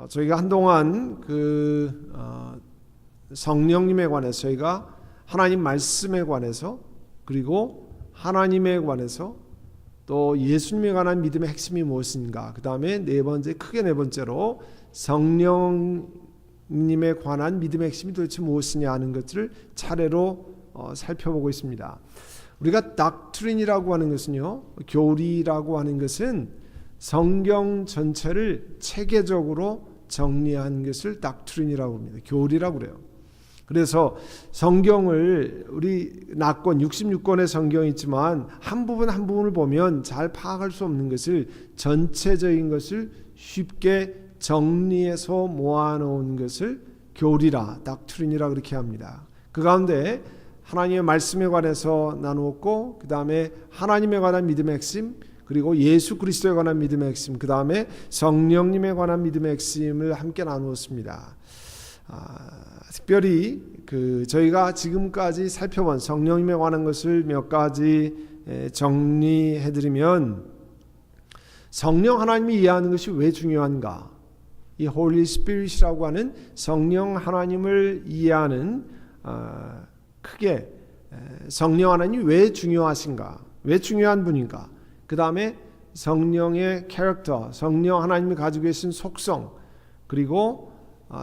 저희가 한동안 성령님에 관해서 저희가 하나님 말씀에 관해서 그리고 하나님에 관해서 또 예수님에 관한 믿음의 핵심이 무엇인가, 그 다음에 크게 네 번째로 성령님에 관한 믿음의 핵심이 도대체 무엇이냐 하는 것들을 차례로 살펴보고 있습니다. 우리가 닥트린이라고 하는 것은요, 교리라고 하는 것은 성경 전체를 체계적으로 정리한 것을 닥트린이라고 합니다. 교리라고 그래요. 그래서 성경을 우리 낙권 66권의 성경이 있지만 한 부분을 보면 잘 파악할 수 없는 것을, 전체적인 것을 쉽게 정리해서 모아놓은 것을 교리라, 닥트린이라 그렇게 합니다. 그 가운데 하나님의 말씀에 관해서 나누었고, 그 다음에 하나님에 관한 믿음의 핵심, 그리고 예수 그리스도에 관한 믿음의 핵심, 그 다음에 성령님에 관한 믿음의 핵심을 함께 나누었습니다. 특별히 저희가 지금까지 살펴본 성령님에 관한 것을 몇 가지 정리해드리면, 성령 하나님이 이해하는 것이 왜 중요한가, 이 Holy Spirit이라고 하는 성령 하나님을 이해하는, 크게 성령 하나님이 왜 중요하신가, 왜 중요한 분인가, 그 다음에 성령의 캐릭터, 성령 하나님이 가지고 계신 속성, 그리고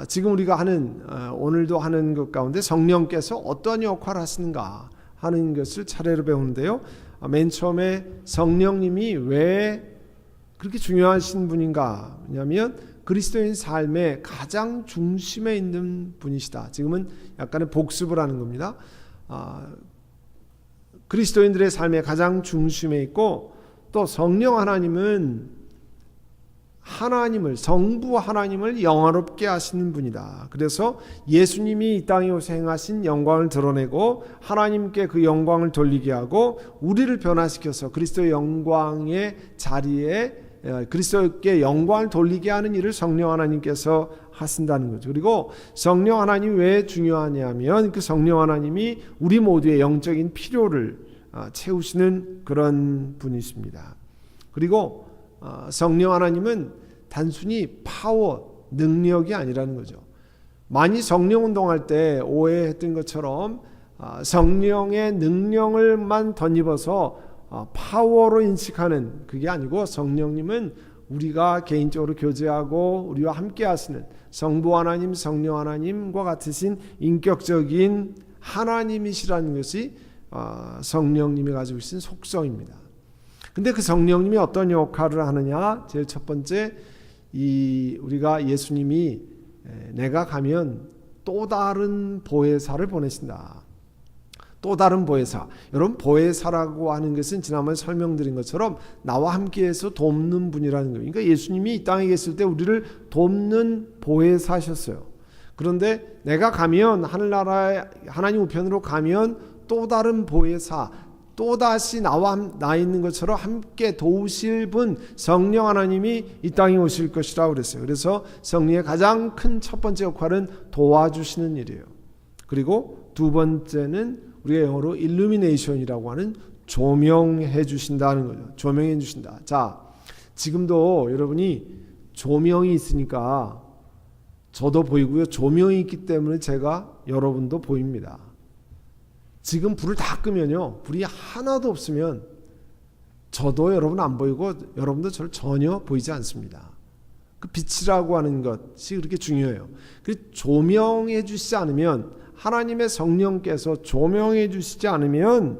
지금 우리가 하는 오늘도 하는 것 가운데 성령께서 어떤 역할을 하시는가 하는 것을 차례로 배우는데요. 맨 처음에 성령님이 왜 그렇게 중요하신 분인가, 왜냐하면 그리스도인 삶의 가장 중심에 있는 분이시다. 지금은 약간의 복습을 하는 겁니다. 그리스도인들의 삶의 가장 중심에 있고, 또 성령 하나님은 성부 하나님을 영화롭게 하시는 분이다. 그래서 예수님이 이 땅에 오셔서 행하신 영광을 드러내고 하나님께 그 영광을 돌리게 하고 우리를 변화시켜서 그리스도의 영광의 자리에 그리스도께 영광을 돌리게 하는 일을 성령 하나님께서 하신다는 거죠. 그리고 성령 하나님이 왜 중요하냐면, 그 성령 하나님이 우리 모두의 영적인 필요를 채우시는 그런 분이십니다. 그리고 성령 하나님은 단순히 파워, 능력이 아니라는 거죠. 많이 성령 운동할 때 오해했던 것처럼 성령의 능력을만 덧입어서 파워로 인식하는, 그게 아니고, 성령님은 우리가 개인적으로 교제하고 우리와 함께 하시는 성부 하나님, 성령 하나님과 같으신 인격적인 하나님이시라는 것이 성령님이 가지고 계신 속성입니다. 근데 그 성령님이 어떤 역할을 하느냐, 제일 첫 번째, 우리가 예수님이 내가 가면 또 다른 보혜사를 보내신다. 또 다른 보혜사. 여러분, 보혜사라고 하는 것은 지난번에 설명드린 것처럼 나와 함께해서 돕는 분이라는 거예요. 그러니까 예수님이 이 땅에 계실 때 우리를 돕는 보혜사셨어요. 그런데 내가 가면, 하늘나라의 하나님 우편으로 가면 또 다른 보혜사, 또다시 나 있는 것처럼 함께 도우실 분, 성령 하나님이 이 땅에 오실 것이라고 그랬어요. 그래서 성령의 가장 큰 첫 번째 역할은 도와주시는 일이에요. 그리고 두 번째는 우리가 영어로 illumination이라고 하는 조명해 주신다는 거죠. 조명해 주신다. 자, 지금도 여러분이 조명이 있으니까 저도 보이고요. 조명이 있기 때문에 제가 여러분도 보입니다. 지금 불을 다 끄면요, 불이 하나도 없으면 저도 여러분 안 보이고 여러분도 저를 전혀 보이지 않습니다. 그 빛이라고 하는 것이 그렇게 중요해요. 조명해 주시지 않으면, 하나님의 성령께서 조명해 주시지 않으면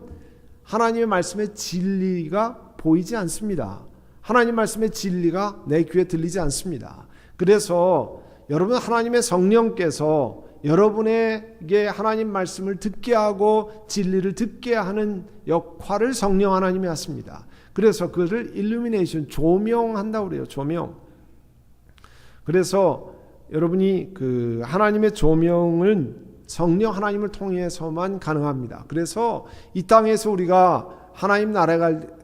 하나님의 말씀의 진리가 보이지 않습니다. 하나님 말씀의 진리가 내 귀에 들리지 않습니다. 그래서 여러분, 하나님의 성령께서 여러분에게 하나님 말씀을 듣게 하고 진리를 듣게 하는 역할을 성령 하나님이 하십니다. 그래서 그것을 illumination, 조명한다고 그래요. 조명. 그래서 여러분이 하나님의 조명은 성령 하나님을 통해서만 가능합니다. 그래서 이 땅에서 우리가 하나님 나라에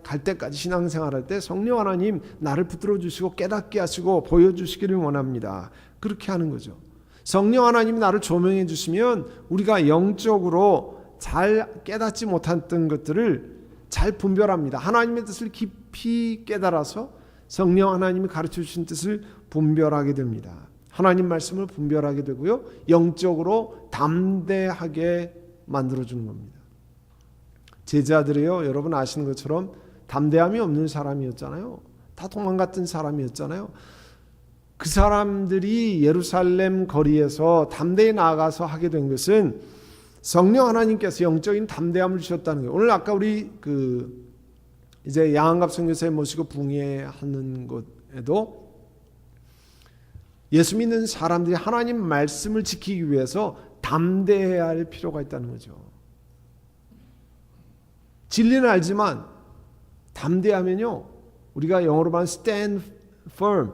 갈 때까지 신앙생활할 때 성령 하나님 나를 붙들어 주시고 깨닫게 하시고 보여주시기를 원합니다. 그렇게 하는 거죠. 성령 하나님이 나를 조명해 주시면 우리가 영적으로 잘 깨닫지 못했던 것들을 잘 분별합니다. 하나님의 뜻을 깊이 깨달아서 성령 하나님이 가르쳐 주신 뜻을 분별하게 됩니다. 하나님 말씀을 분별하게 되고요. 영적으로 담대하게 만들어주는 겁니다. 제자들이요, 여러분 아시는 것처럼 담대함이 없는 사람이었잖아요. 다 도망갔던 사람이었잖아요. 그 사람들이 예루살렘 거리에서 담대히 나아가서 하게 된 것은 성령 하나님께서 영적인 담대함을 주셨다는 거예요. 오늘 아까 우리 이제 양한갑 선교사님 모시고 붕괴하는 곳에도 예수 믿는 사람들이 하나님 말씀을 지키기 위해서 담대해야 할 필요가 있다는 거죠. 진리는 알지만 담대하면요, 우리가 영어로 말하면 stand firm,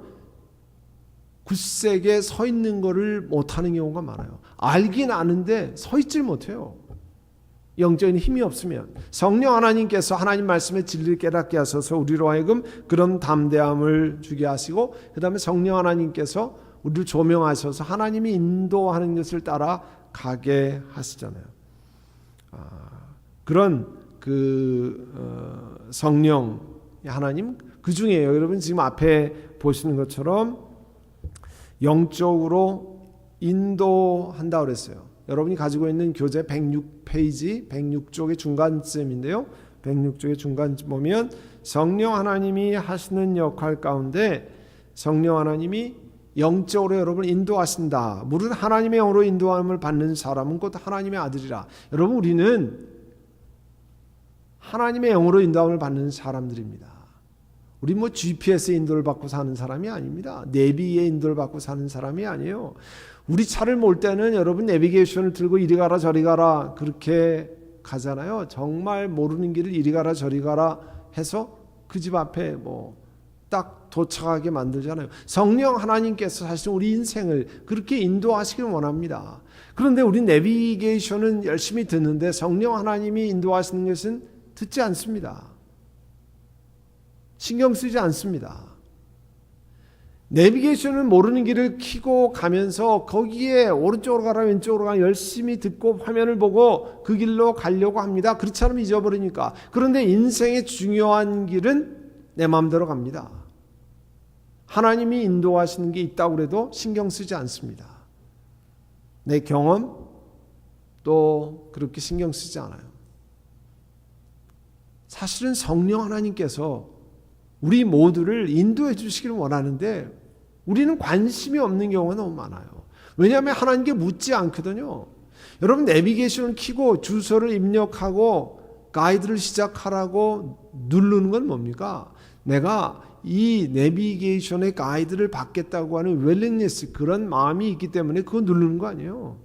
굳세게 서 있는 것을 못하는 경우가 많아요. 알긴 아는데 서 있질 못해요. 영적인 힘이 없으면. 성령 하나님께서 하나님 말씀의 진리를 깨닫게 하셔서 우리로 하여금 그런 담대함을 주게 하시고, 그 다음에 성령 하나님께서 우리를 조명하셔서 하나님이 인도하는 것을 따라 가게 하시잖아요. 그런 성령 하나님, 그 중에요, 여러분 지금 앞에 보시는 것처럼 영적으로 인도한다 그랬어요. 여러분이 가지고 있는 교재 106페이지 106쪽의 중간쯤인데요. 106쪽의 중간쯤 보면 성령 하나님이 하시는 역할 가운데 성령 하나님이 영적으로 여러분 인도하신다. 무릇 하나님의 영으로 인도함을 받는 사람은 곧 하나님의 아들이라. 여러분 우리는 하나님의 영으로 인도함을 받는 사람들입니다. 우리 GPS 인도를 받고 사는 사람이 아닙니다. 내비의 인도를 받고 사는 사람이 아니에요. 우리 차를 몰 때는 여러분 내비게이션을 들고 이리 가라 저리 가라 그렇게 가잖아요. 정말 모르는 길을 이리 가라 저리 가라 해서 그 집 앞에 딱 도착하게 만들잖아요. 성령 하나님께서 사실 우리 인생을 그렇게 인도하시길 원합니다. 그런데 우리 내비게이션은 열심히 듣는데 성령 하나님이 인도하시는 것은 듣지 않습니다. 신경 쓰지 않습니다. 내비게이션은 모르는 길을 켜고 가면서 거기에 오른쪽으로 가라 왼쪽으로 가라 열심히 듣고 화면을 보고 그 길로 가려고 합니다. 그렇지 않으면 잊어버리니까. 그런데 인생의 중요한 길은 내 마음대로 갑니다. 하나님이 인도하시는 게 있다고 해도 신경 쓰지 않습니다. 내 경험 또 그렇게 신경 쓰지 않아요. 사실은 성령 하나님께서 우리 모두를 인도해 주시기를 원하는데 우리는 관심이 없는 경우가 너무 많아요. 왜냐하면 하나님께 묻지 않거든요. 여러분 내비게이션을 켜고 주소를 입력하고 가이드를 시작하라고 누르는 건 뭡니까? 내가 이 내비게이션의 가이드를 받겠다고 하는 웰링니스 그런 마음이 있기 때문에 그거 누르는 거 아니에요.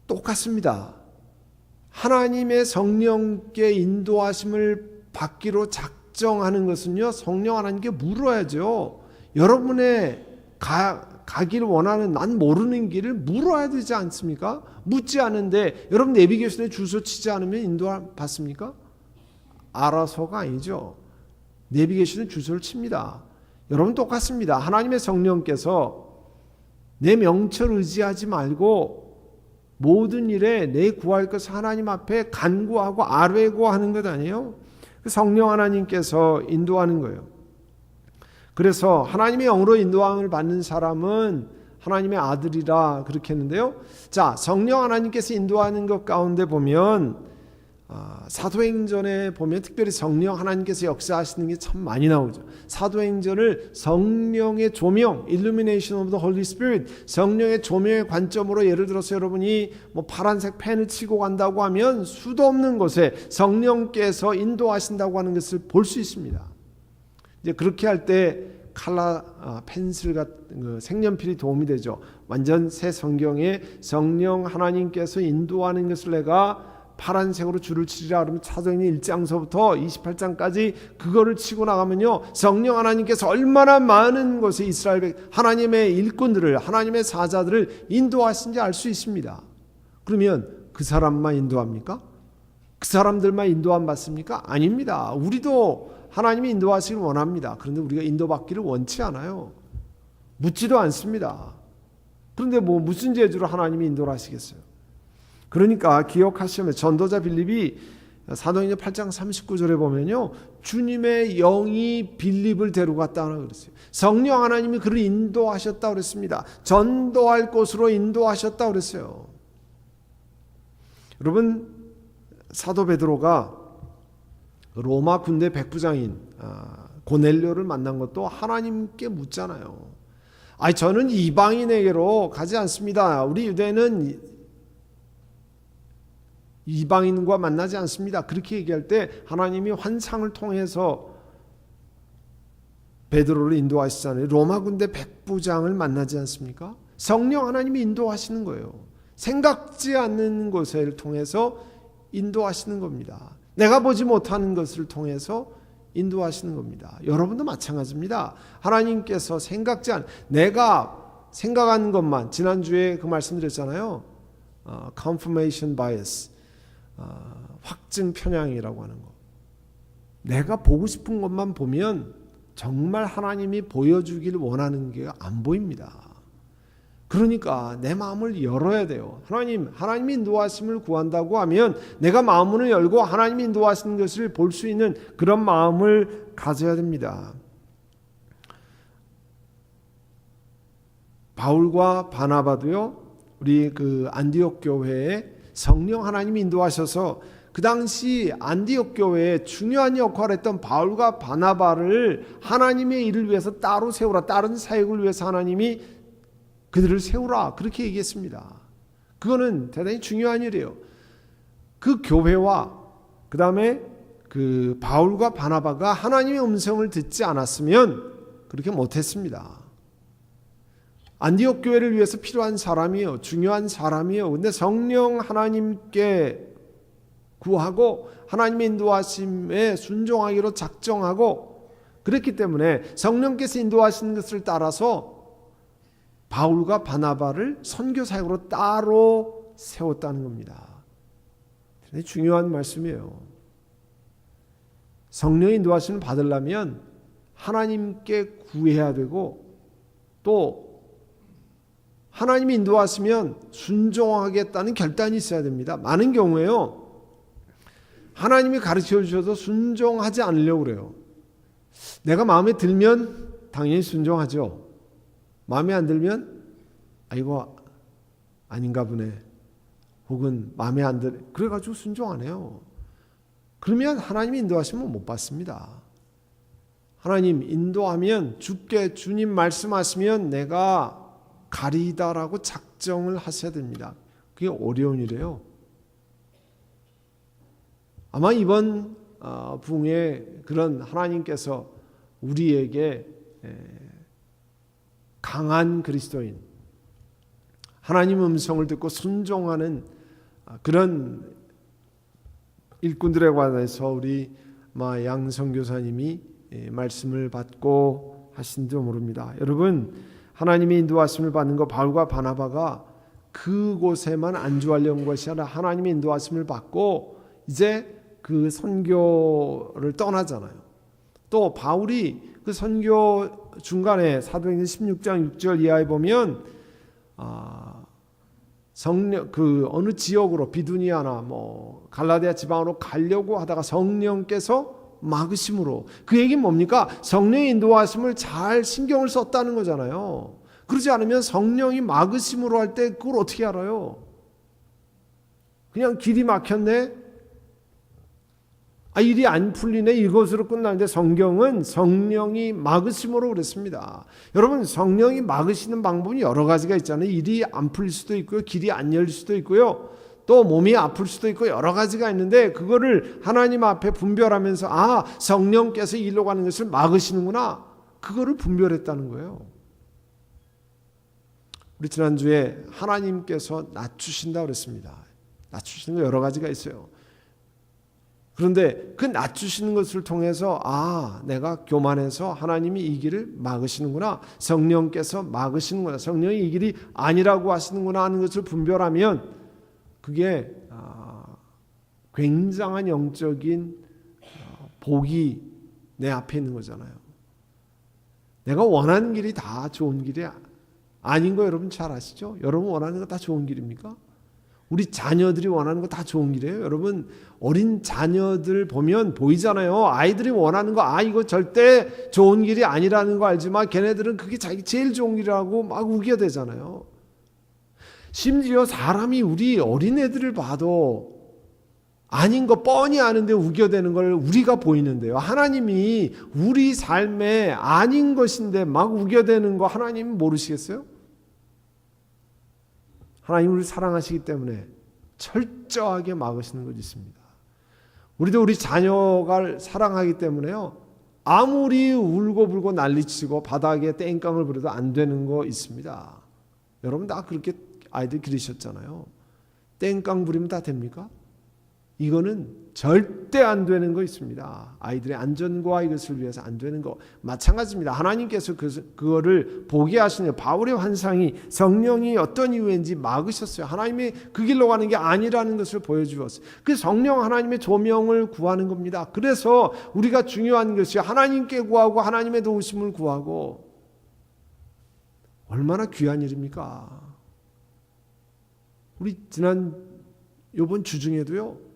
똑같습니다. 하나님의 성령께 인도하심을 받기로 작정하는 것은요, 성령 하나님께 물어야죠. 여러분의 가기를 원하는 난 모르는 길을 물어야 되지 않습니까? 묻지 않은데 여러분 내비게이션에 주소 치지 않으면 인도 받습니까? 알아서가 아니죠. 내비게이션에 주소를 칩니다. 여러분 똑같습니다. 하나님의 성령께서 내 명철 의지하지 말고 모든 일에 내 구할 것을 하나님 앞에 간구하고 아뢰고 하는 것 아니에요? 성령 하나님께서 인도하는 거예요. 그래서 하나님의 영으로 인도함을 받는 사람은 하나님의 아들이라 그렇게 했는데요. 자, 성령 하나님께서 인도하는 것 가운데 보면 사도행전에 보면 특별히 성령 하나님께서 역사하시는 게 참 많이 나오죠. 사도행전을 성령의 조명, Illumination of the Holy Spirit, 성령의 조명의 관점으로 예를 들어서 여러분이 파란색 펜을 치고 간다고 하면 수도 없는 곳에 성령께서 인도하신다고 하는 것을 볼 수 있습니다. 이제 그렇게 할 때 펜슬 같은 색연필이 도움이 되죠. 완전 새 성경에 성령 하나님께서 인도하는 것을 내가 파란색으로 줄을 치리라 그러면 사도행전 1장서부터 28장까지 그거를 치고 나가면요, 성령 하나님께서 얼마나 많은 곳에 이스라엘 하나님의 일꾼들을, 하나님의 사자들을 인도하신지 알 수 있습니다. 그러면 그 사람만 인도합니까? 그 사람들만 인도함 받습니까? 아닙니다. 우리도 하나님이 인도하시길 원합니다. 그런데 우리가 인도받기를 원치 않아요. 묻지도 않습니다. 그런데 무슨 재주로 하나님이 인도를 하시겠어요? 그러니까 기억하시면 전도자 빌립이 사도행전 8장 39절에 보면요, 주님의 영이 빌립을 데려갔다 그랬어요. 성령 하나님이 그를 인도하셨다 그랬습니다. 전도할 곳으로 인도하셨다 그랬어요. 여러분, 사도 베드로가 로마 군대 백부장인 고넬료를 만난 것도 하나님께 묻잖아요. 저는 이방인에게로 가지 않습니다. 우리 유대는 이방인과 만나지 않습니다. 그렇게 얘기할 때 하나님이 환상을 통해서 베드로를 인도하시잖아요. 로마 군대 백부장을 만나지 않습니까? 성령 하나님이 인도하시는 거예요. 생각지 않는 것을 통해서 인도하시는 겁니다. 내가 보지 못하는 것을 통해서 인도하시는 겁니다. 여러분도 마찬가지입니다. 하나님께서 생각지 않은, 내가 생각하는 것만, 지난주에 그 말씀드렸잖아요. confirmation bias, 확증 편향이라고 하는 거. 내가 보고 싶은 것만 보면 정말 하나님이 보여주길 원하는 게 안 보입니다. 그러니까 내 마음을 열어야 돼요. 하나님이 인도하심을 구한다고 하면 내가 마음을 열고 하나님이 인도하시는 것을 볼 수 있는 그런 마음을 가져야 됩니다. 바울과 바나바도요, 우리 그 안디옥 교회에 성령 하나님이 인도하셔서 그 당시 안디옥 교회에 중요한 역할을 했던 바울과 바나바를 하나님의 일을 위해서 따로 세우라, 다른 사역을 위해서 하나님이 그들을 세우라, 그렇게 얘기했습니다. 그거는 대단히 중요한 일이에요. 그 교회와 그 다음에 그 바울과 바나바가 하나님의 음성을 듣지 않았으면 그렇게 못했습니다. 안디옥 교회를 위해서 필요한 사람이요, 중요한 사람이요. 근데 성령 하나님께 구하고 하나님의 인도하심에 순종하기로 작정하고 그랬기 때문에 성령께서 인도하시는 것을 따라서 바울과 바나바를 선교 사역으로 따로 세웠다는 겁니다. 굉장히 중요한 말씀이에요. 성령의 인도하심을 받으려면 하나님께 구해야 되고, 또 하나님이 인도하시면 순종하겠다는 결단이 있어야 됩니다. 많은 경우에요, 하나님이 가르쳐 주셔도 순종하지 않으려고 그래요. 내가 마음에 들면 당연히 순종하죠. 마음에 안 들면 이거 아닌가 보네, 혹은 마음에 안 들, 그래가지고 순종 안 해요. 그러면 하나님이 인도하시면 못 받습니다. 하나님 인도하면, 주님 말씀하시면 내가 가리다라고 작정을 하셔야 됩니다. 그게 어려운 일이에요. 아마 이번 부흥에 그런 하나님께서 우리에게 강한 그리스도인, 하나님 음성을 듣고 순종하는 그런 일꾼들에 관해서 우리 양 선교사님이 말씀을 받고 하신지도 모릅니다. 여러분, 하나님의 인도하심을 받는 것, 바울과 바나바가 그곳에만 안주하려는 것이 아니라 하나님의 인도하심을 받고 이제 그 선교를 떠나잖아요. 또 바울이 그 선교 중간에 사도행전 16장 6절 이하에 보면 성령, 그 어느 지역으로, 비두니아나 갈라디아 지방으로 가려고 하다가 성령께서 막으심으로, 그 얘기는 뭡니까? 성령의 인도하심을 잘 신경을 썼다는 거잖아요. 그러지 않으면 성령이 막으심으로 할 때 그걸 어떻게 알아요? 그냥 길이 막혔네, 일이 안 풀리네, 이것으로 끝나는데 성경은 성령이 막으심으로 그랬습니다. 여러분, 성령이 막으시는 방법이 여러 가지가 있잖아요. 일이 안 풀릴 수도 있고요, 길이 안 열릴 수도 있고요, 또 몸이 아플 수도 있고 여러 가지가 있는데, 그거를 하나님 앞에 분별하면서 성령께서 일로 가는 것을 막으시는구나, 그거를 분별했다는 거예요. 우리 지난주에 하나님께서 낮추신다 그랬습니다. 낮추시는 거 여러 가지가 있어요. 그런데 그 낮추시는 것을 통해서 내가 교만해서 하나님이 이 길을 막으시는구나, 성령께서 막으시는구나, 성령이 이 길이 아니라고 하시는구나 하는 것을 분별하면 그게 굉장한 영적인 복이 내 앞에 있는 거잖아요. 내가 원하는 길이 다 좋은 길이 아닌 거 여러분 잘 아시죠? 여러분 원하는 거 다 좋은 길입니까? 우리 자녀들이 원하는 거 다 좋은 길이에요. 여러분, 어린 자녀들 보면 보이잖아요. 아이들이 원하는 거, 이거 절대 좋은 길이 아니라는 거 알지만 걔네들은 그게 자기 제일 좋은 길이라고 막 우겨대잖아요. 심지어 사람이 우리 어린애들을 봐도 아닌 거 뻔히 아는데 우겨대는 걸 우리가 보이는데요. 하나님이 우리 삶에 아닌 것인데 막 우겨대는 거 하나님 모르시겠어요? 하나님 우리를 사랑하시기 때문에 철저하게 막으시는 것이 있습니다. 우리도 우리 자녀가 사랑하기 때문에요. 아무리 울고불고 난리치고 바닥에 땡깡을 부려도 안 되는 거 있습니다. 여러분 다 그렇게 아이들 기르셨잖아요. 땡깡 부리면 다 됩니까? 이거는 절대 안 되는 거 있습니다. 아이들의 안전과 이것을 위해서 안 되는 거 마찬가지입니다. 하나님께서 그거를 보게 하시는 바울의 환상이 성령이 어떤 이유인지 막으셨어요. 하나님이 그 길로 가는 게 아니라는 것을 보여주었어요. 그 성령 하나님의 조명을 구하는 겁니다. 그래서 우리가 중요한 것이 하나님께 구하고 하나님의 도우심을 구하고 얼마나 귀한 일입니까? 우리 요번 주중에도요.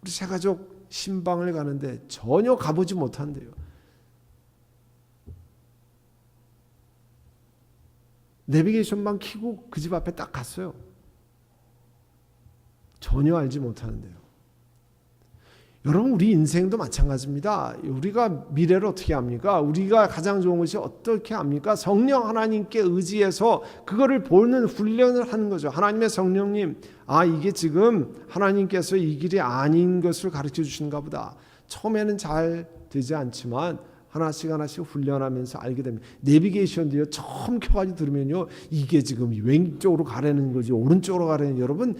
우리 새가족 신방을 가는데 전혀 가보지 못한대요. 내비게이션만 켜고 그 집 앞에 딱 갔어요. 전혀 알지 못하는데요. 여러분 우리 인생도 마찬가지입니다. 우리가 미래를 어떻게 합니까? 우리가 가장 좋은 것이 어떻게 합니까? 성령 하나님께 의지해서 그거를 보는 훈련을 하는 거죠. 하나님의 성령님, 이게 지금 하나님께서 이 길이 아닌 것을 가르쳐 주시는가 보다. 처음에는 잘 되지 않지만 하나씩 훈련하면서 알게 됩니다. 내비게이션도요. 처음 켜가지고 들으면요. 이게 지금 왼쪽으로 가라는 거지 오른쪽으로 가라는 여러분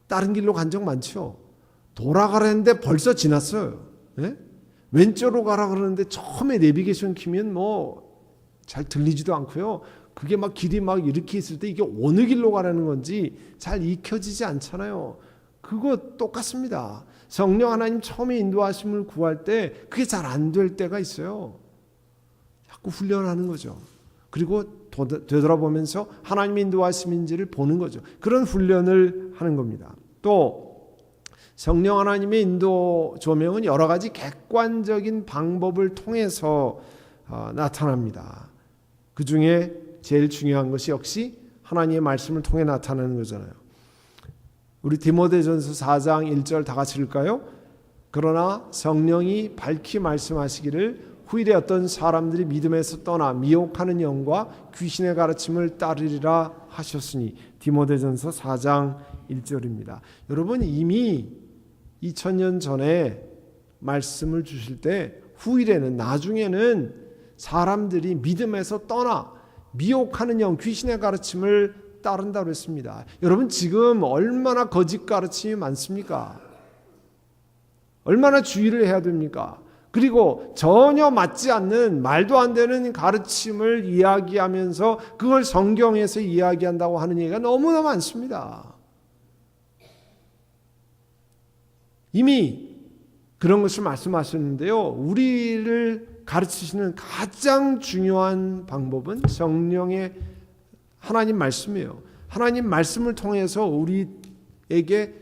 다른 길로 간 적 많죠? 돌아가라는데 벌써 지났어요. 네? 왼쪽으로 가라 그러는데 처음에 내비게이션 키면 잘 들리지도 않고요. 그게 막 길이 막 이렇게 있을 때 이게 어느 길로 가라는 건지 잘 익혀지지 않잖아요. 그거 똑같습니다. 성령 하나님 처음에 인도하심을 구할 때 그게 잘 안 될 때가 있어요. 자꾸 훈련하는 거죠. 그리고 되돌아보면서 하나님의 인도하심인지를 보는 거죠. 그런 훈련을 하는 겁니다. 또 성령 하나님의 인도 조명은 여러 가지 객관적인 방법을 통해서 나타납니다. 그 중에 제일 중요한 것이 역시 하나님의 말씀을 통해 나타나는 거잖아요. 우리 디모데전서 4장 1절 다 같이 읽을까요? 그러나 성령이 밝히 말씀하시기를 후일에 어떤 사람들이 믿음에서 떠나 미혹하는 영과 귀신의 가르침을 따르리라 하셨으니 디모데전서 4장 1절입니다. 여러분 이미 2000년 전에 말씀을 주실 때 후일에는 나중에는 사람들이 믿음에서 떠나 미혹하는 영 귀신의 가르침을 따른다고 했습니다. 여러분 지금 얼마나 거짓 가르침이 많습니까? 얼마나 주의를 해야 됩니까? 그리고 전혀 맞지 않는 말도 안 되는 가르침을 이야기하면서 그걸 성경에서 이야기한다고 하는 얘기가 너무나 많습니다. 이미 그런 것을 말씀하셨는데요. 우리를 가르치시는 가장 중요한 방법은 성령의 하나님 말씀이에요. 하나님 말씀을 통해서 우리에게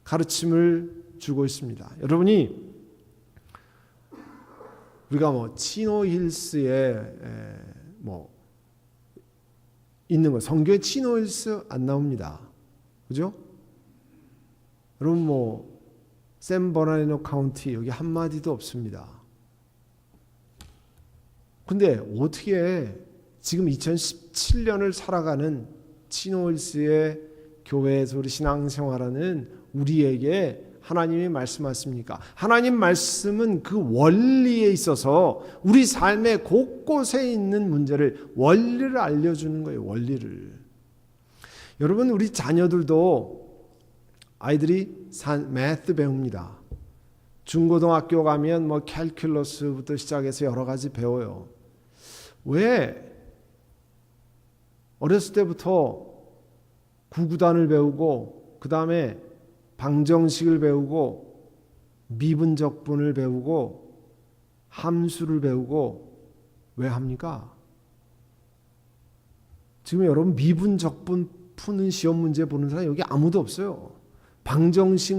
가르침을 주고 있습니다. 여러분이 우리가 치노힐스에 있는 거 성경에 치노힐스 안 나옵니다. 그죠? 여러분 샌버나리노 카운티 여기 한마디도 없습니다. 근데 어떻게 지금 2017년을 살아가는 치노힐스의 교회에서 우리 신앙생활하는 우리에게 하나님이 말씀하십니까? 하나님 말씀은 그 원리에 있어서 우리 삶의 곳곳에 있는 문제를 원리를 알려주는 거예요. 원리를. 여러분 우리 자녀들도 아이들이 매th 배웁니다. 중고등학교 가면 캘큘러스부터 시작해서 여러 가지 배워요. 왜 어렸을 때부터 구구단을 배우고 그 다음에 방정식을 배우고 미분적분을 배우고 함수를 배우고 왜 합니까? 지금 여러분 미분적분 푸는 시험 문제 보는 사람 여기 아무도 없어요. 방정식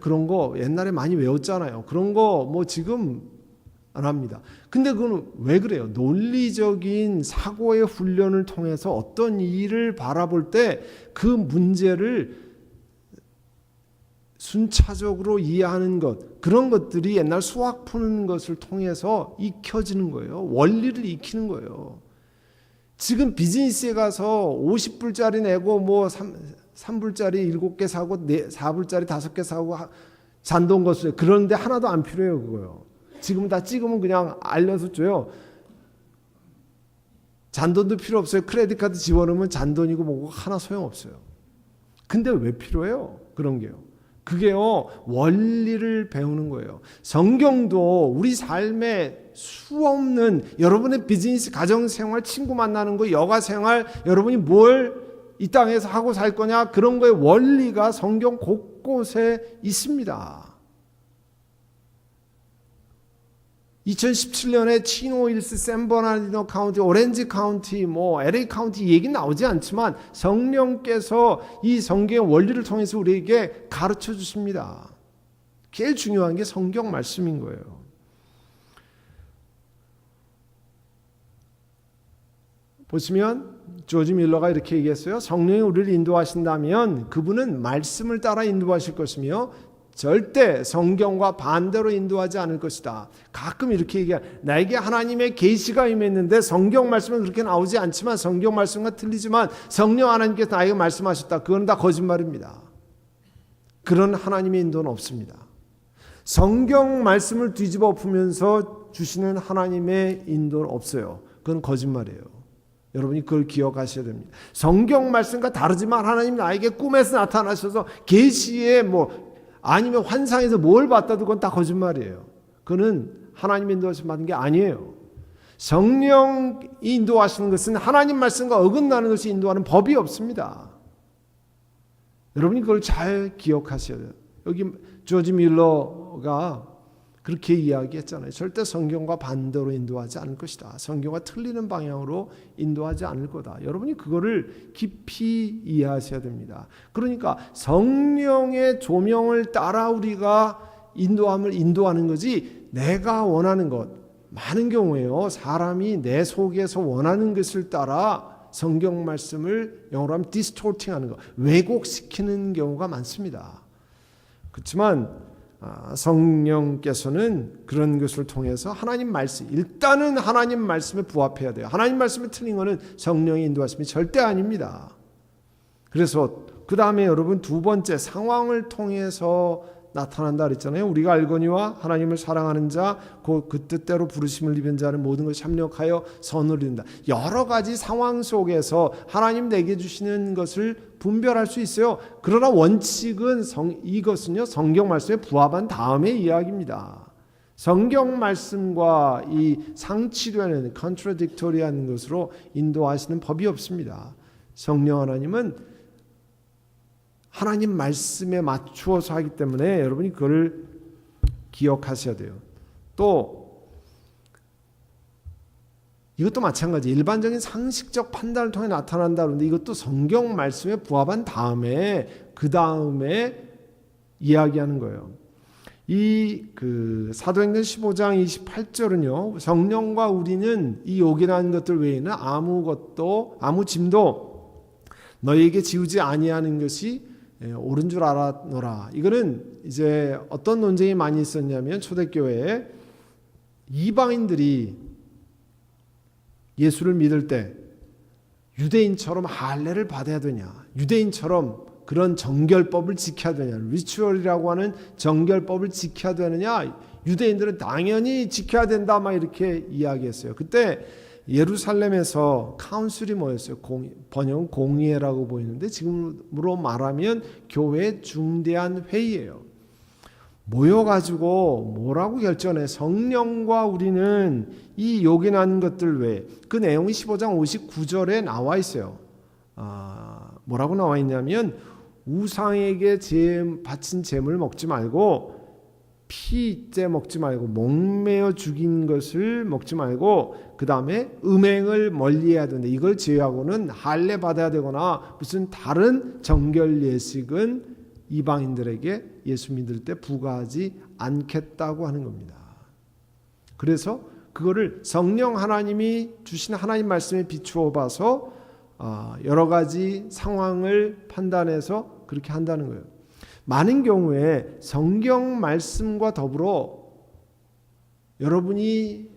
그런 거 옛날에 많이 외웠잖아요. 그런 거 지금 안 합니다. 근데 그건 왜 그래요? 논리적인 사고의 훈련을 통해서 어떤 일을 바라볼 때 그 문제를 순차적으로 이해하는 것, 그런 것들이 옛날 수학 푸는 것을 통해서 익혀지는 거예요. 원리를 익히는 거예요. 지금 비즈니스에 가서 50불짜리 내고 3불짜리 7개 사고 4불짜리 5개 사고 잔돈 거수해. 그런데 하나도 안 필요해요, 그거요. 지금 다 찍으면 그냥 알려서 줘요. 잔돈도 필요 없어요. 크레딧 카드 집어넣으면 잔돈이고 뭐고 하나 소용없어요. 근데 왜 필요해요? 그런 게요. 그게요, 원리를 배우는 거예요. 성경도 우리 삶에 수없는 여러분의 비즈니스, 가정생활, 친구 만나는 거, 여가생활, 여러분이 뭘 이 땅에서 하고 살 거냐, 그런 거의 원리가 성경 곳곳에 있습니다. 2017년에 치노힐스, 샌버나르디노 카운티, 오렌지 카운티, LA 카운티 얘기 나오지 않지만 성령께서 이 성경의 원리를 통해서 우리에게 가르쳐 주십니다. 제일 중요한 게 성경 말씀인 거예요. 보시면 조지 밀러가 이렇게 얘기했어요. 성령이 우리를 인도하신다면 그분은 말씀을 따라 인도하실 것이며 절대 성경과 반대로 인도하지 않을 것이다. 가끔 이렇게 얘기해요. 나에게 하나님의 계시가 임했는데 성경 말씀은 그렇게 나오지 않지만, 성경 말씀과 틀리지만 성령 하나님께서 나에게 말씀하셨다. 그건 다 거짓말입니다. 그런 하나님의 인도는 없습니다. 성경 말씀을 뒤집어 엎으면서 주시는 하나님의 인도는 없어요. 그건 거짓말이에요. 여러분이 그걸 기억하셔야 됩니다. 성경 말씀과 다르지만 하나님 나에게 꿈에서 나타나셔서 계시에 아니면 환상에서 뭘 봤다도 그건 다 거짓말이에요. 그거는 하나님의 인도하심 받은 게 아니에요. 성령이 인도하시는 것은 하나님 말씀과 어긋나는 것이 인도하는 법이 없습니다. 여러분이 그걸 잘 기억하셔야 돼요. 여기 조지 밀러가 그렇게 이야기했잖아요. 절대 성경과 반대로 인도하지 않을 것이다. 성경과 틀리는 방향으로 인도하지 않을 거다. 여러분이 그거를 깊이 이해하셔야 됩니다. 그러니까 성령의 조명을 따라 우리가 인도하는 거지, 내가 원하는 것, 많은 경우에요, 사람이 내 속에서 원하는 것을 따라 성경 말씀을 영어로 하면 distorting하는 것, 왜곡시키는 경우가 많습니다. 그렇지만 성령께서는 그런 것을 통해서 하나님 말씀, 일단은 하나님 말씀에 부합해야 돼요. 하나님 말씀에 틀린 것은 성령의 인도하심이 절대 아닙니다. 그래서 그 다음에 여러분 두 번째, 상황을 통해서 나타난다 그랬잖아요. 우리가 알거니와 하나님을 사랑하는 자, 그 뜻대로 부르심을 입은 자는 모든 것을 협력하여 선을 이룬다. 여러 가지 상황 속에서 하나님 내게 주시는 것을 분별할 수 있어요. 그러나 원칙은 이것은요, 성경 말씀에 부합한 다음의 이야기입니다. 성경 말씀과 이 상치되는 contradictory한 것으로 인도하시는 법이 없습니다. 성령 하나님은 하나님 말씀에 맞추어서 하기 때문에 여러분이 그걸 기억하셔야 돼요. 또 이것도 마찬가지, 일반적인 상식적 판단을 통해 나타난다 그러는데 이것도 성경 말씀에 부합한 다음에 그 다음에 이야기하는 거예요. 사도행전 15장 28절은요, 성령과 우리는 이 요긴한 것들 외에는 아무 짐도 너희에게 지우지 아니하는 것이 옳은 줄 알았노라. 이거는 이제 어떤 논쟁이 많이 있었냐면, 초대교회에 이방인들이 예수를 믿을 때 유대인처럼 할례를 받아야 되냐, 유대인처럼 그런 정결법을 지켜야 되냐, 리추얼이라고 하는 정결법을 지켜야 되느냐, 유대인들은 당연히 지켜야 된다, 막 이렇게 이야기했어요. 그때 예루살렘에서 카운슬이 뭐였어요? 번역은 공의회라고 보이는데 지금으로 말하면 교회의 중대한 회의예요. 모여가지고 뭐라고 결정해? 성령과 우리는 이 요긴한 것들 외에, 그 내용이 15장 59절에 나와 있어요. 뭐라고 나와 있냐면, 우상에게 바친 제물 먹지 말고 피째 먹지 말고 목매어 죽인 것을 먹지 말고 그 다음에 음행을 멀리해야 된다. 이걸 제외하고는 할례 받아야 되거나 무슨 다른 정결 예식은 이방인들에게 예수 믿을 때 부과하지 않겠다고 하는 겁니다. 그래서 그거를 성령 하나님이 주신 하나님 말씀에 비추어 봐서 여러 가지 상황을 판단해서 그렇게 한다는 거예요. 많은 경우에 성경 말씀과 더불어 여러분이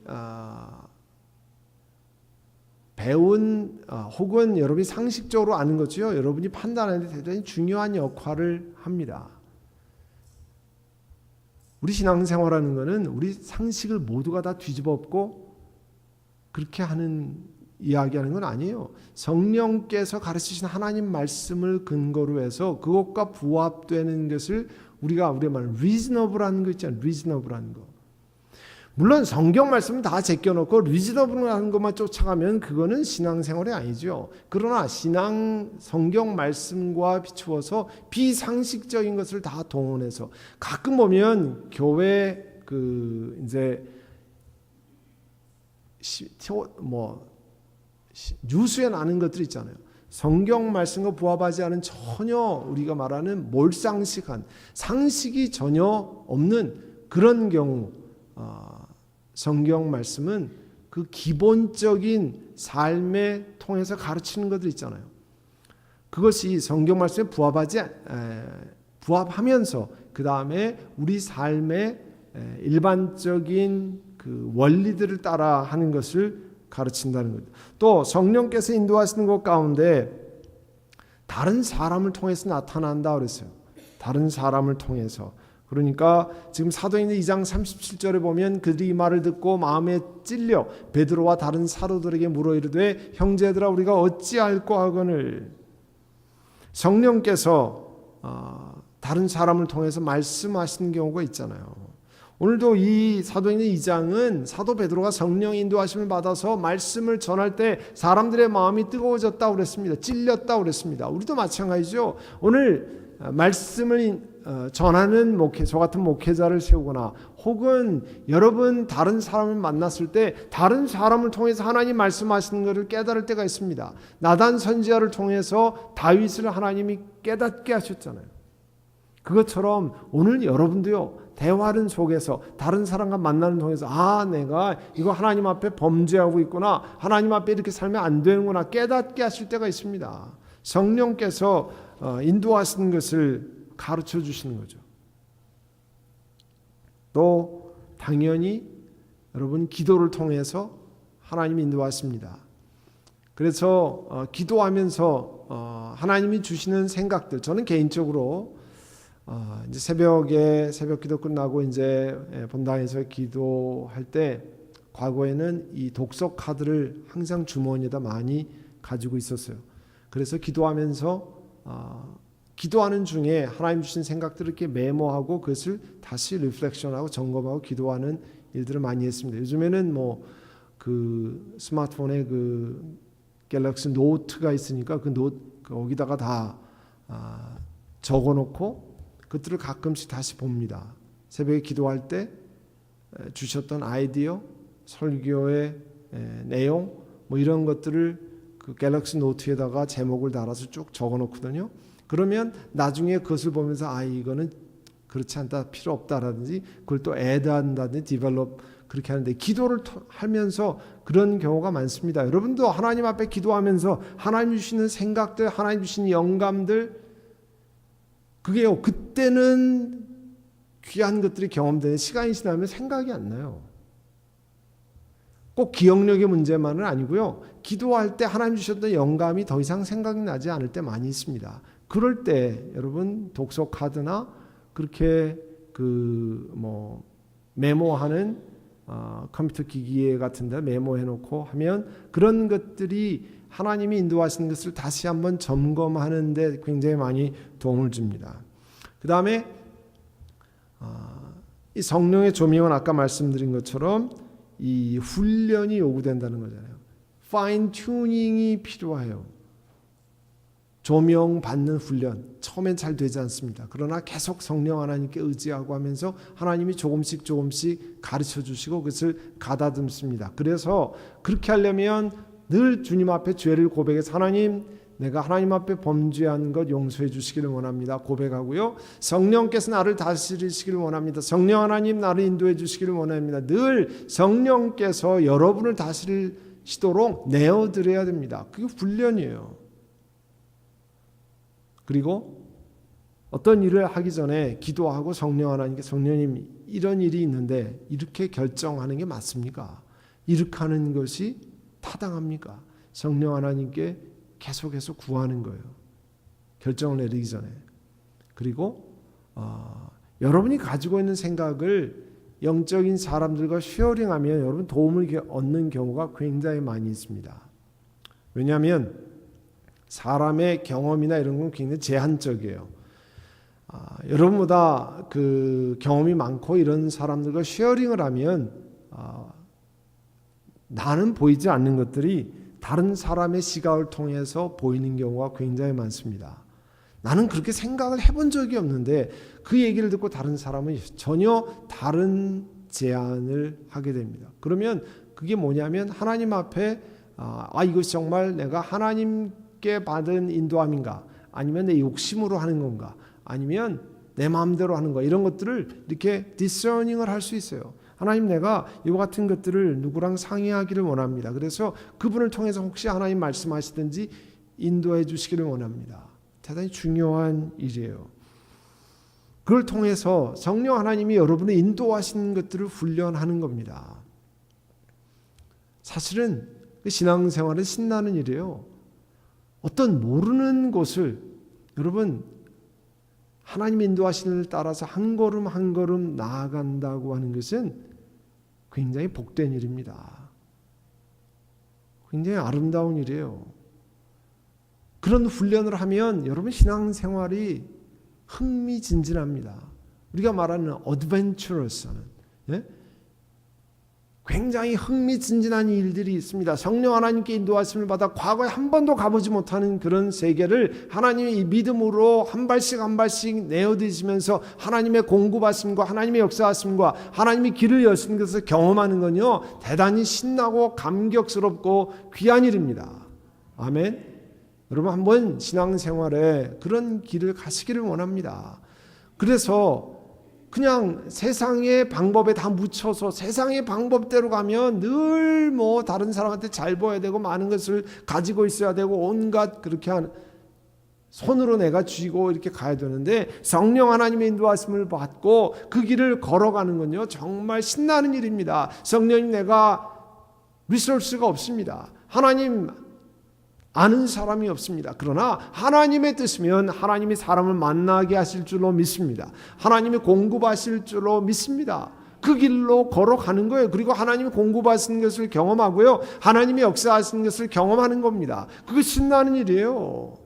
배운 혹은 여러분이 상식적으로 아는 거죠. 여러분이 판단하는 데 대단히 중요한 역할을 합니다. 우리 신앙생활하는 것은 우리 상식을 모두가 다 뒤집어 엎고 그렇게 이야기하는 건 아니에요. 성령께서 가르치신 하나님 말씀을 근거로 해서 그것과 부합되는 것을 우리가 말하는 reasonable한 거 있잖아요. reasonable한 거. 물론 성경 말씀은 다 제껴놓고 리즈너블한 것만 쫓아가면 그거는 신앙생활이 아니죠. 그러나 성경 말씀과 비추어서 비상식적인 것을 다 동원해서 가끔 보면 교회 뉴스에 나는 것들 있잖아요. 성경 말씀과 부합하지 않은 전혀 우리가 말하는 몰상식한 상식이 전혀 없는 그런 경우 성경 말씀은 그 기본적인 삶에 통해서 가르치는 것들 있잖아요. 그것이 성경 말씀에 부합하면서 그 다음에 우리 삶의 일반적인 그 원리들을 따라 하는 것을 가르친다는 것. 또 성령께서 인도하시는 것 가운데 다른 사람을 통해서 나타난다 그랬어요. 다른 사람을 통해서. 그러니까 지금 사도행전 2장 37절에 보면 그들이 이 말을 듣고 마음에 찔려 베드로와 다른 사도들에게 물어 이르되 형제들아 우리가 어찌할꼬 하거늘. 성령께서 다른 사람을 통해서 말씀하시는 경우가 있잖아요. 오늘도 이 사도행전 2장은 사도 베드로가 성령 인도하심을 받아서 말씀을 전할 때 사람들의 마음이 뜨거워졌다고 그랬습니다. 찔렸다고 그랬습니다. 우리도 마찬가지죠. 오늘 말씀을 전하는 저 같은 목회자를 세우거나 혹은 여러분 다른 사람을 만났을 때 다른 사람을 통해서 하나님 말씀하시는 것을 깨달을 때가 있습니다. 나단 선지자를 통해서 다윗을 하나님이 깨닫게 하셨잖아요. 그것처럼 오늘 여러분도요, 대화를 속에서 다른 사람과 만나는 통해서 내가 이거 하나님 앞에 범죄하고 있구나, 하나님 앞에 이렇게 살면 안 되는구나 깨닫게 하실 때가 있습니다. 성령께서 인도하시는 것을 가르쳐 주시는 거죠. 또 당연히 여러분 기도를 통해서 하나님이 인도하십니다. 그래서 기도하면서 하나님이 주시는 생각들, 저는 개인적으로 이제 새벽 기도 끝나고 이제 본당에서 기도할 때 과거에는 이 독서 카드를 항상 주머니에다 많이 가지고 있었어요. 그래서 기도하면서 기도하는 중에 하나님 주신 생각들을 이렇게 메모하고 그것을 다시 리플렉션하고 점검하고 기도하는 일들을 많이 했습니다. 요즘에는 그 스마트폰에 그 갤럭시 노트가 있으니까 거기다가 다 적어놓고 그것들을 가끔씩 다시 봅니다. 새벽에 기도할 때 주셨던 아이디어, 설교의 내용 이런 것들을 그 갤럭시 노트에다가 제목을 달아서 쭉 적어놓거든요. 그러면 나중에 그것을 보면서 이거는 그렇지 않다, 필요 없다라든지 그걸 또 애드한다든지 디벨롭 그렇게 하는데 기도를 하면서 그런 경우가 많습니다. 여러분도 하나님 앞에 기도하면서 하나님 주시는 생각들, 하나님 주시는 영감들 그게요, 그때는 귀한 것들이 경험되는 시간이 지나면 생각이 안 나요. 꼭 기억력의 문제만은 아니고요. 기도할 때 하나님 주셨던 영감이 더 이상 생각이 나지 않을 때 많이 있습니다. 그럴 때 여러분 독서 카드나 그렇게 메모하는 컴퓨터 기기에 같은 데 메모해 놓고 하면 그런 것들이 하나님이 인도하시는 것을 다시 한번 점검하는 데 굉장히 많이 도움을 줍니다. 그 다음에 이 성령의 조명은 아까 말씀드린 것처럼 이 훈련이 요구된다는 거잖아요. 파인 튜닝이 필요해요. 조명받는 훈련, 처음엔 잘 되지 않습니다. 그러나 계속 성령 하나님께 의지하고 하면서 하나님이 조금씩 가르쳐 주시고 그것을 가다듬습니다. 그래서 그렇게 하려면 늘 주님 앞에 죄를 고백해서 하나님, 내가 하나님 앞에 범죄한 것 용서해 주시기를 원합니다. 고백하고요. 성령께서 나를 다스리시기를 원합니다. 성령 하나님 나를 인도해 주시기를 원합니다. 늘 성령께서 여러분을 다스리시도록 내어드려야 됩니다. 그게 훈련이에요. 그리고 어떤 일을 하기 전에 기도하고 성령 하나님께 성령님 이런 일이 있는데 이렇게 결정하는 게 맞습니까? 이렇게 하는 것이 타당합니까? 성령 하나님께 계속해서 구하는 거예요. 결정을 내리기 전에. 그리고 여러분이 가지고 있는 생각을 영적인 사람들과 쉐어링하면 여러분 도움을 얻는 경우가 굉장히 많이 있습니다. 왜냐하면 사람의 경험이나 이런 건 굉장히 제한적이에요. 여러분보다 그 경험이 많고 이런 사람들과 쉐어링을 하면 나는 보이지 않는 것들이 다른 사람의 시각을 통해서 보이는 경우가 굉장히 많습니다. 나는 그렇게 생각을 해본 적이 없는데 그 얘기를 듣고 다른 사람은 전혀 다른 제안을 하게 됩니다. 그러면 그게 뭐냐면 하나님 앞에 이것이 정말 내가 하나님께 받은 인도함인가, 아니면 내 욕심으로 하는 건가, 아니면 내 마음대로 하는 거, 이런 것들을 이렇게 디서닝을 할 수 있어요. 하나님, 내가 이와 같은 것들을 누구랑 상의하기를 원합니다. 그래서 그분을 통해서 혹시 하나님 말씀하시든지 인도해 주시기를 원합니다. 대단히 중요한 일이에요. 그걸 통해서 성령 하나님이 여러분을 인도하시는 것들을 훈련하는 겁니다. 사실은 신앙생활은 신나는 일이에요. 어떤 모르는 곳을 여러분 하나님 인도하시는 을 따라서 한 걸음 한 걸음 나아간다고 하는 것은 굉장히 복된 일입니다. 굉장히 아름다운 일이에요. 그런 훈련을 하면 여러분 신앙생활이 흥미진진합니다. 우리가 말하는 어드벤처러스는 굉장히 흥미진진한 일들이 있습니다. 성령 하나님께 인도하심을 받아 과거에 한 번도 가보지 못하는 그런 세계를 하나님의 이 믿음으로 한 발씩 내어드시면서 하나님의 공급하심과 하나님의 역사하심과 하나님의 길을 여시는 것을 경험하는 건요, 대단히 신나고 감격스럽고 귀한 일입니다. 아멘. 여러분 한번 신앙생활에 그런 길을 가시기를 원합니다. 그래서 그냥 세상의 방법에 다 묻혀서 세상의 방법대로 가면 늘 뭐 다른 사람한테 잘 보여야 되고 많은 것을 가지고 있어야 되고 온갖 그렇게 손으로 내가 쥐고 이렇게 가야 되는데, 성령 하나님의 인도하심을 받고 그 길을 걸어가는 건요 정말 신나는 일입니다. 성령님, 내가 리소스가 없습니다. 하나님 아는 사람이 없습니다. 그러나 하나님의 뜻이면 하나님이 사람을 만나게 하실 줄로 믿습니다. 하나님이 공급하실 줄로 믿습니다. 그 길로 걸어가는 거예요. 그리고 하나님이 공급하시는 것을 경험하고요, 하나님이 역사하시는 것을 경험하는 겁니다. 그게 신나는 일이에요.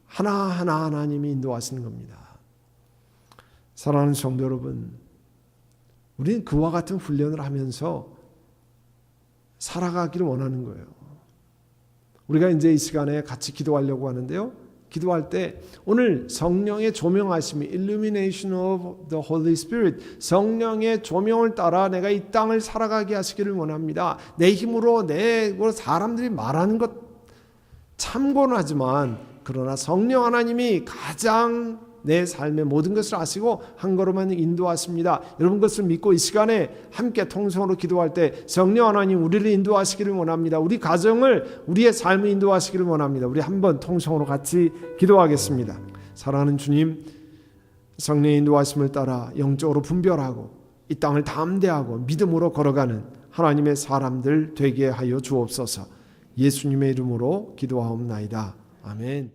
하나하나 하나님이 인도하시는 겁니다. 사랑하는 성도 여러분, 우리는 그와 같은 훈련을 하면서 살아가기를 원하는 거예요. 우리가 이제 이 시간에 같이 기도하려고 하는데요, 기도할 때 오늘 성령의 조명하심이 illumination of the Holy Spirit, 성령의 조명을 따라 내가 이 땅을 살아가게 하시기를 원합니다. 내 힘으로 사람들이 말하는 것 참고는 하지만, 그러나 성령 하나님이 가장 내 삶의 모든 것을 아시고 한 걸음만 인도하십니다. 여러분 그것을 믿고 이 시간에 함께 통성으로 기도할 때 성령 하나님 우리를 인도하시기를 원합니다. 우리 가정을, 우리의 삶을 인도하시기를 원합니다. 우리 한번 통성으로 같이 기도하겠습니다. 사랑하는 주님, 성령의 인도하심을 따라 영적으로 분별하고 이 땅을 담대하고 믿음으로 걸어가는 하나님의 사람들 되게 하여 주옵소서. 예수님의 이름으로 기도하옵나이다. 아멘.